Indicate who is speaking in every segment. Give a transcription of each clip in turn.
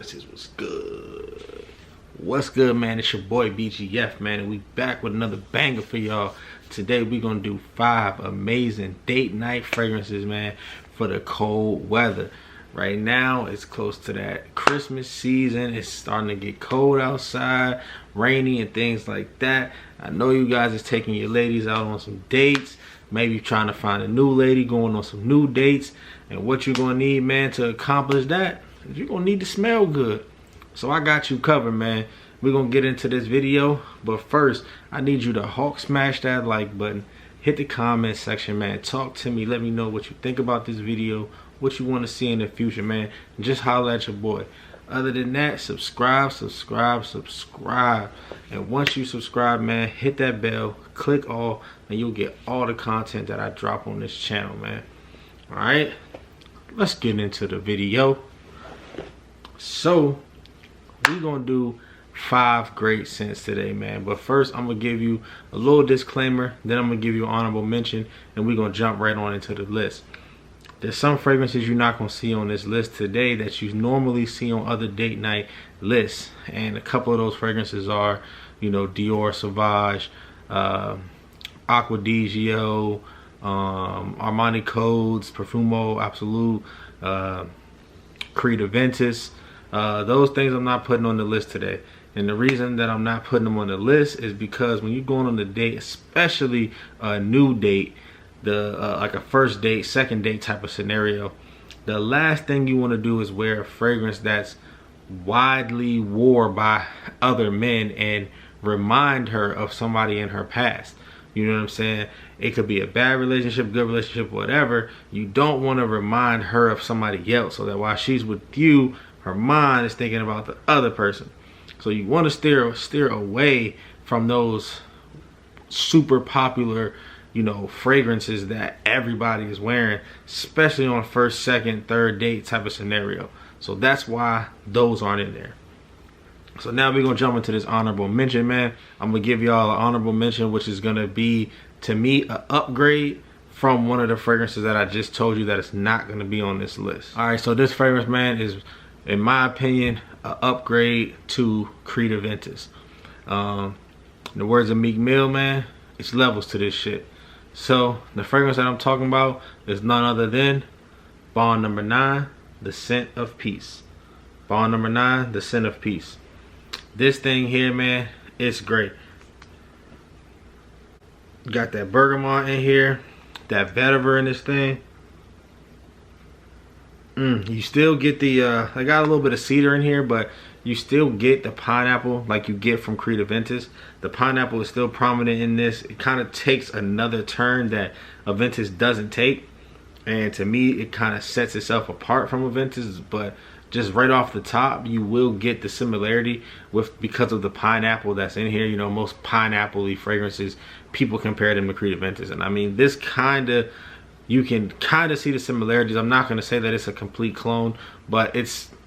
Speaker 1: Fragrances was good. What's good, man? It's your boy BGF, man, and we back with another banger for y'all. Today we gonna do 5 amazing date night fragrances, man, for the cold weather. Right now it's close to that Christmas season. It's starting to get cold outside, rainy and things like that. I know you guys is taking your ladies out on some dates, maybe trying to find a new lady, going on some new dates. And what you're gonna need, man, to accomplish that is you're gonna need to smell good. So I got you covered, man. We're gonna get into this video, but first I need you to Hulk smash that like button, hit the comment section, man. Talk to me, let me know what you think about this video, what you want to see in the future, man, and just holler at your boy. Other than that, subscribe. And once you subscribe, man, hit that bell, click all, and you'll get all the content that I drop on this channel, man. All right, let's get into the video. So we're gonna do 5 great scents today, man, but first I'm gonna give you a little disclaimer, then I'm gonna give you an honorable mention, and we're gonna jump right on into the list. There's some fragrances you're not gonna see on this list today that you normally see on other date night lists, and a couple of those fragrances are, you know, Dior Sauvage, Acqua di Gio, Armani Codes, Profumo Absolute, Creed Aventus. Those things I'm not putting on the list today. And the reason that I'm not putting them on the list is because when you're going on a date, especially a new date, like a first date, second date type of scenario, the last thing you want to do is wear a fragrance that's widely worn by other men and remind her of somebody in her past. You know what I'm saying? It could be a bad relationship, good relationship, whatever. You don't want to remind her of somebody else, so that while she's with you, her mind is thinking about the other person. So you want to steer away from those super popular, you know, fragrances that everybody is wearing, especially on first, second, third date type of scenario. So that's why those aren't in there. So now we're gonna jump into this honorable mention, man. I'm gonna give y'all an honorable mention, which is gonna be, to me, an upgrade from one of the fragrances that I just told you that it's not gonna be on this list. All right, so this fragrance, man, is, in my opinion, an upgrade to Creed Aventus. In the words of Meek Mill, man, it's levels to this shit. So the fragrance that I'm talking about is none other than Bond Number 9, the Scent of Peace. Bond Number 9, the Scent of Peace. This thing here, man, it's great. Got that bergamot in here, that vetiver in this thing. You still get the, I got a little bit of cedar in here, but you still get the pineapple like you get from Creed Aventus. The pineapple is still prominent in this. It kind of takes another turn that Aventus doesn't take. And to me, it kind of sets itself apart from Aventus, but just right off the top, you will get the similarity because of the pineapple that's in here. You know, most pineapple-y fragrances, people compare them to Creed Aventus. And I mean, this you can kind of see the similarities. I'm not going to say that it's a complete clone, but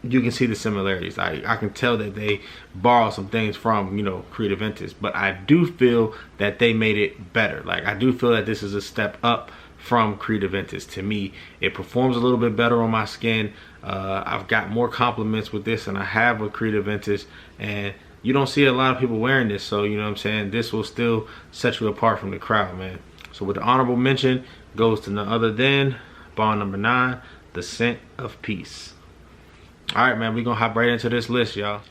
Speaker 1: you can see the similarities. I can tell that they borrow some things from, you know, Creed Aventus, but I do feel that they made it better. Like, I do feel that this is a step up from Creed Aventus. To me, it performs a little bit better on my skin. I've got more compliments with this than I have with Creed Aventus, and you don't see a lot of people wearing this, so you know what I'm saying, this will still set you apart from the crowd, man. So with the honorable mention goes to none other than Bond Number 9, the Scent of Peace. All right, man, we're gonna hop right into this list, y'all.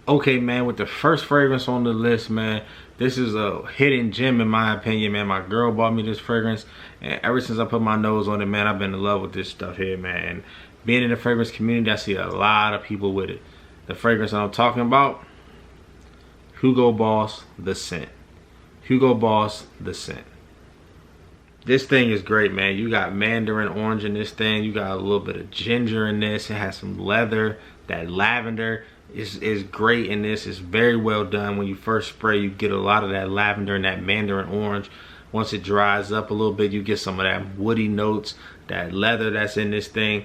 Speaker 1: Okay, man, with the first fragrance on the list, man, this is a hidden gem in my opinion, man. My girl bought me this fragrance, and ever since I put my nose on it, man, I've been in love with this stuff here, man. And being in the fragrance community, I see a lot of people with it. The fragrance I'm talking about, Hugo Boss, the Scent. Hugo Boss, the Scent. This thing is great, man. You got mandarin orange in this thing. You got a little bit of ginger in this. It has some leather. That lavender is great in this. It's very well done. When you first spray, you get a lot of that lavender and that mandarin orange. Once it dries up a little bit, you get some of that woody notes, that leather that's in this thing.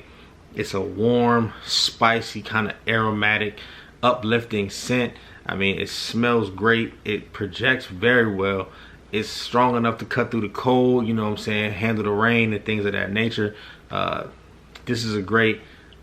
Speaker 1: It's a warm, spicy, kind of aromatic, uplifting scent. I mean, it smells great. It projects very well. It's strong enough to cut through the cold, you know what I'm saying, handle the rain and things of that nature. This is a great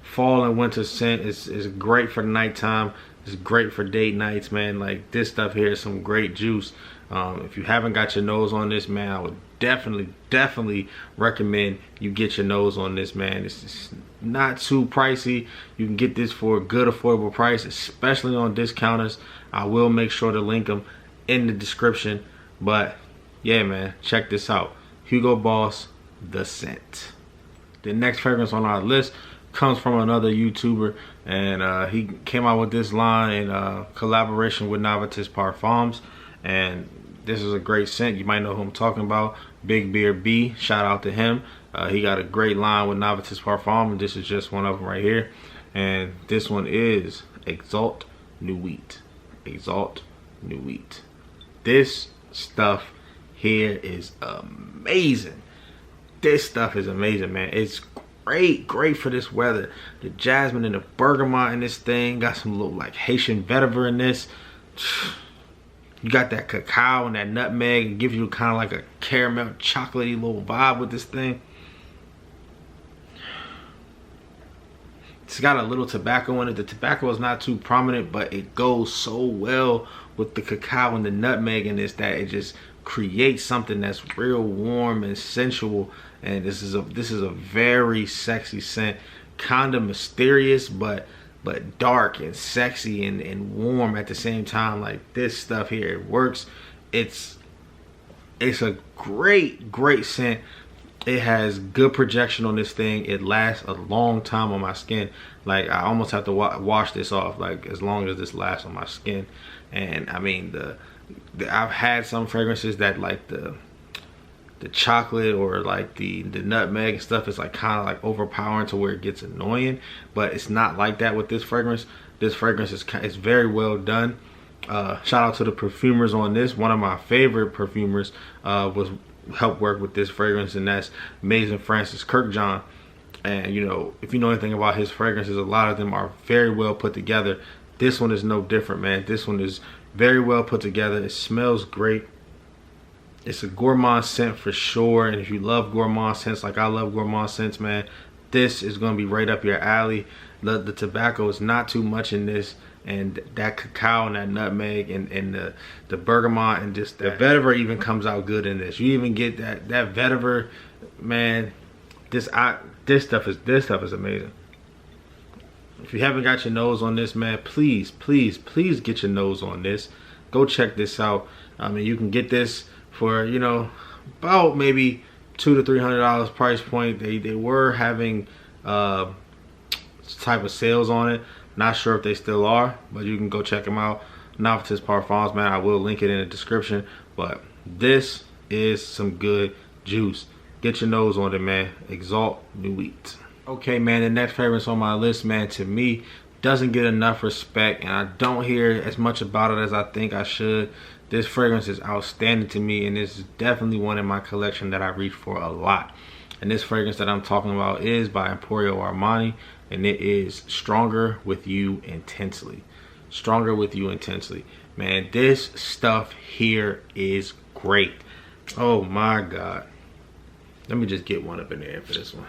Speaker 1: fall and winter scent. It's great for nighttime. It's great for date nights, man. Like, this stuff here is some great juice. If you haven't got your nose on this, man, I would definitely recommend you get your nose on this, man. It's not too pricey. You can get this for a good affordable price, especially on discounters. I will make sure to link them in the description. But yeah, man, check this out. Hugo Boss, The Scent. The next fragrance on our list comes from another YouTuber, and he came out with this line in collaboration with Navitus Parfums, and this is a great scent. You might know who I'm talking about. Big Beard B, shout out to him. He got a great line with Navitus Parfums, and this is just one of them right here. And this one is Exalt Nuit. Exalt Nuit. This stuff here is amazing. This stuff is amazing, man. It's great for this weather. The jasmine and the bergamot in this thing. Got some little like Haitian vetiver in this. You got that cacao and that nutmeg. It gives you kind of like a caramel chocolatey little vibe with this thing. It's got a little tobacco in it. The tobacco is not too prominent, but it goes so well with the cacao and the nutmeg in this that it just creates something that's real warm and sensual. And this is a very sexy scent, kind of mysterious, but dark and sexy and warm at the same time. Like, this stuff here, it works. It's a great scent. It has good projection on this thing. It lasts a long time on my skin. Like, I almost have to wash this off, like, as long as this lasts on my skin. And I mean, I've had some fragrances that like the chocolate or like the nutmeg and stuff is like kind of like overpowering to where it gets annoying, but it's not like that with this fragrance. This fragrance is very well done. Shout out to the perfumers on this. One of my favorite perfumers was helped work with this fragrance, and that's Mason Francis Kirkjohn. And you know, if you know anything about his fragrances, a lot of them are very well put together. This one is no different, man. This one is very well put together. It smells great. It's a gourmand scent for sure, and if you love gourmand scents like I love gourmand scents, man, this is going to be right up your alley. The tobacco is not too much in this, and that cacao and that nutmeg and the bergamot and just the vetiver even comes out good in this. You even get that vetiver, man. This stuff is amazing. If you haven't got your nose on this, man, please get your nose on this. Go check this out. I mean, you can get this for, you know, about maybe $200 to $300 price point. They were having type of sales on it. Not sure if they still are, but you can go check them out. Navitus Parfums, man. I will link it in the description. But this is some good juice. Get your nose on it, man. Exalt Nuit. Okay, man, the next fragrance on my list, man, to me doesn't get enough respect, and I don't hear as much about it as I think I should. This fragrance is outstanding to me, and this is definitely one in my collection that I reach for a lot. And this fragrance that I'm talking about is by Emporio Armani, and it is Stronger With You Intensely. Stronger With You Intensely. Man, this stuff here is great. Oh my God. Let me just get one up in there for this one.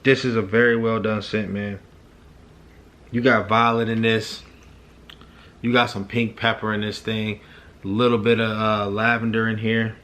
Speaker 1: This is a very well done scent, man. You got violet in this. You got some pink pepper in this thing. A little bit of lavender in here.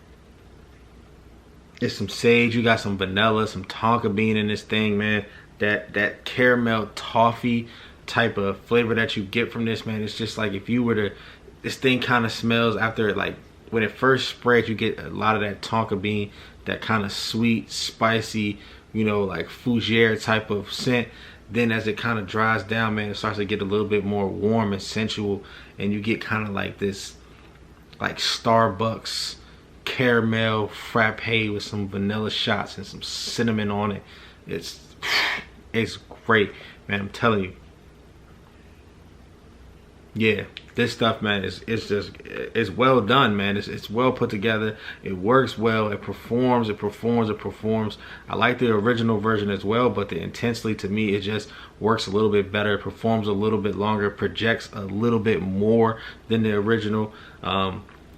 Speaker 1: There's some sage. You got some vanilla, some tonka bean in this thing, man. That caramel toffee type of flavor that you get from this, man. It's just like if you were to, this thing kind of smells after it, like when it first spreads, you get a lot of that tonka bean, that kind of sweet, spicy, you know, like fougere type of scent. Then as it kind of dries down, man, it starts to get a little bit more warm and sensual, and you get kind of like this, like Starbucks caramel frappe with some vanilla shots and some cinnamon on it. It's great, man. I'm telling you. Yeah, this stuff, man, it's well done, man. It's well put together. It works well. It performs. I like the original version as well, but the Intensely, to me, it just works a little bit better. It performs a little bit longer, projects a little bit more than the original.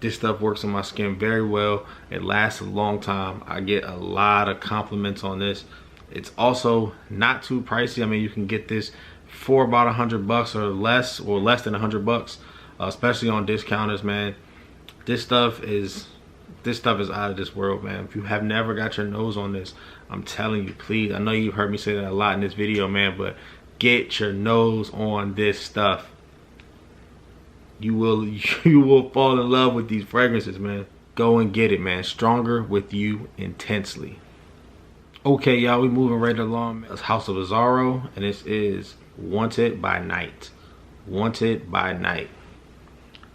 Speaker 1: This stuff works on my skin very well. It lasts a long time. I get a lot of compliments on this. It's also not too pricey. I mean, you can get this for about $100 or less than $100, especially on discounters, man. This stuff is out of this world, man. If you have never got your nose on this, I'm telling you, please. I know you've heard me say that a lot in this video, man, but get your nose on this stuff. You will fall in love with these fragrances, man. Go and get it, man. Stronger with you intensely. Okay, y'all, we moving right along. It's House of Azzaro, and this is Wanted by Night. Wanted by Night.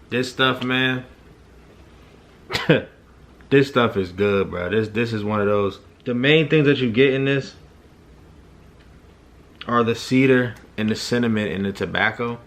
Speaker 1: This stuff, man. This stuff is good, bro. This is one of those. The main things that you get in this are the cedar and the cinnamon and the tobacco.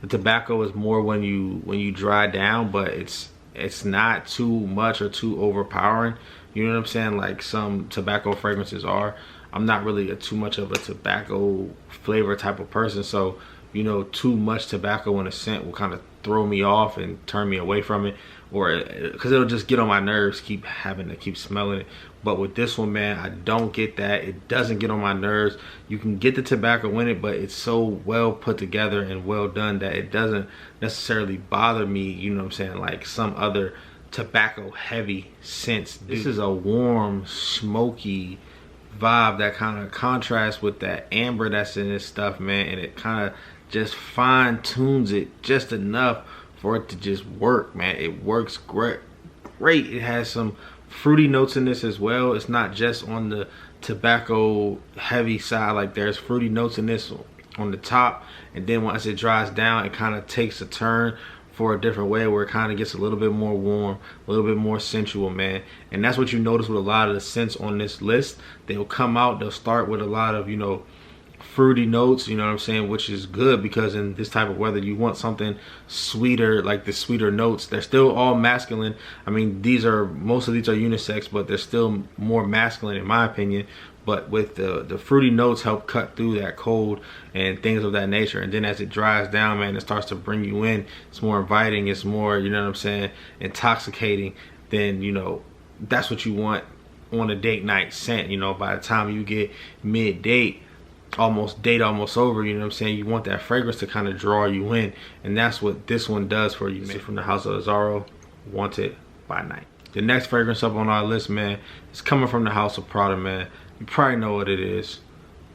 Speaker 1: The tobacco is more when you dry down, but it's not too much or too overpowering. You know what I'm saying? Like some tobacco fragrances are. I'm not really too much of a tobacco flavor type of person, so you know, too much tobacco in a scent will kind of throw me off and turn me away from it, or because it'll just get on my nerves keep having to keep smelling it. But with this one, man, I don't get that. It doesn't get on my nerves. You can get the tobacco in it, but it's so well put together and well done that it doesn't necessarily bother me, you know what I'm saying, like some other tobacco heavy scents. This is a warm, smoky vibe that kind of contrasts with that amber that's in this stuff, man, and it kind of just fine tunes it just enough for it to just work, man. It works great. It has some fruity notes in this as well. It's not just on the tobacco heavy side. Like there's fruity notes in this on the top, and then once it dries down, it kind of takes a turn for a different way where it kind of gets a little bit more warm, a little bit more sensual, man. And that's what you notice with a lot of the scents on this list. They'll come out, they'll start with a lot of, you know, fruity notes, you know what I'm saying, which is good because in this type of weather you want something sweeter, like the sweeter notes. They're still all masculine. I mean, most of these are unisex, but they're still more masculine in my opinion. But with the fruity notes help cut through that cold and things of that nature. And then as it dries down, man, it starts to bring you in. It's more inviting, it's more, you know what I'm saying, intoxicating. Then, you know, that's what you want on a date night scent. You know, by the time you get mid-date, almost over, you know what I'm saying, you want that fragrance to kind of draw you in, and that's what this one does for you, man. From the House of Azzaro, Wanted by Night. The next fragrance up on our list, man, is coming from the House of Prada, man. You probably know what it is.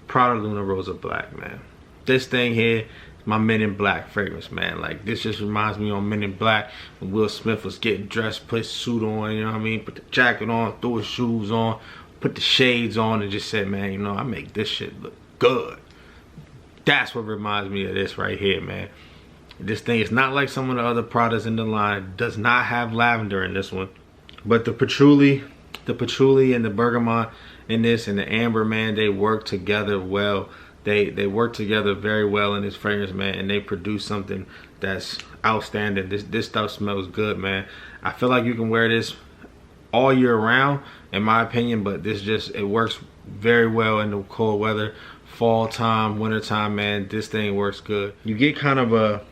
Speaker 1: Prada Luna Rosa Black, man. This thing here, my Men in Black fragrance, man. Like, this just reminds me on Men in Black when Will Smith was getting dressed, put his suit on, you know what I mean, put the jacket on, threw his shoes on, put the shades on, and just said, man, you know, I make this shit look good. That's what reminds me of this right here, man. This thing is not like some of the other Pradas in the line. It does not have lavender in this one, but the patchouli and the bergamot in this and the amber, man, they work together well. They work together very well in this fragrance, man, and they produce something that's outstanding. This stuff smells good, man. I feel like you can wear this all year round, in my opinion, but it works very well in the cold weather. Fall time, winter time, man, this thing works good. You get kind of a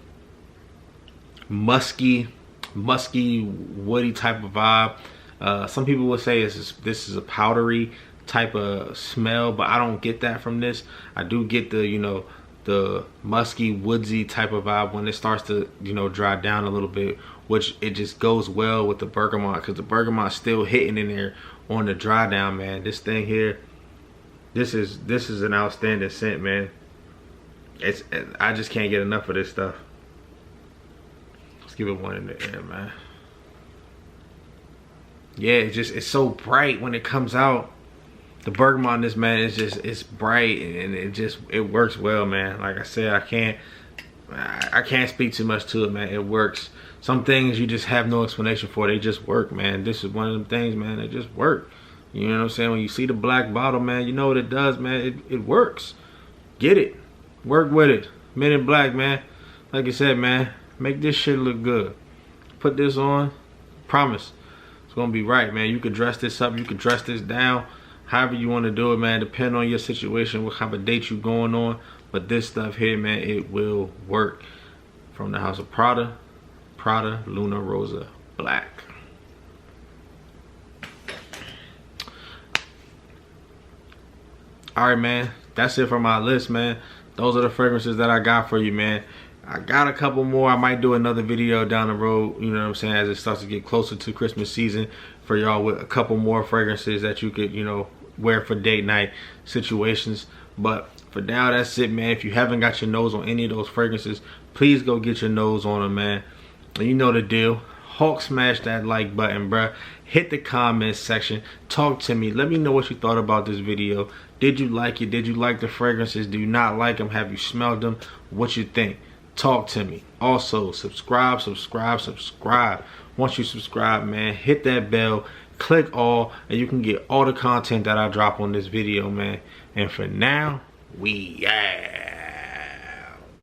Speaker 1: musky, woody type of vibe. Some people would say this is a powdery type of smell, but I don't get that from this. I do get the, you know, the musky, woodsy type of vibe when it starts to, you know, dry down a little bit, which it just goes well with the bergamot because the bergamot's still hitting in there on the dry down, man. This thing here, this is an outstanding scent, man. I just can't get enough of this stuff. Let's give it one in the air, man. Yeah, it's so bright when it comes out. The bergamot in this, man, it's bright and it works well, man. Like I said, I can't speak too much to it, man. It works. Some things you just have no explanation for. They just work, man. This is one of them things, man. They just work. You know what I'm saying? When you see the black bottle, man, you know what it does, man. It works. Get it. Work with it. Men in Black, man. Like I said, man, make this shit look good. Put this on. Promise. It's going to be right, man. You could dress this up. You could dress this down. However you want to do it, man. Depending on your situation, what kind of date you going on. But this stuff here, man, it will work. From the House of Prada, Prada Luna Rosa black. Alright, man, that's it for my list, man. Those are the fragrances that I got for you, man. I got a couple more. I might do another video down the road, you know what I'm saying, as it starts to get closer to Christmas season, for y'all with a couple more fragrances that you could, you know, wear for date night situations. But for now, that's it, man. If you haven't got your nose on any of those fragrances, please go get your nose on them, man. And you know the deal. Hulk smash that like button, bruh. Hit the comments section. Talk to me. Let me know what you thought about this video. Did you like it? Did you like the fragrances? Do you not like them? Have you smelled them? What you think? Talk to me. Also, subscribe. Once you subscribe, man, hit that bell. Click all, and you can get all the content that I drop on this video, man. And for now, we out.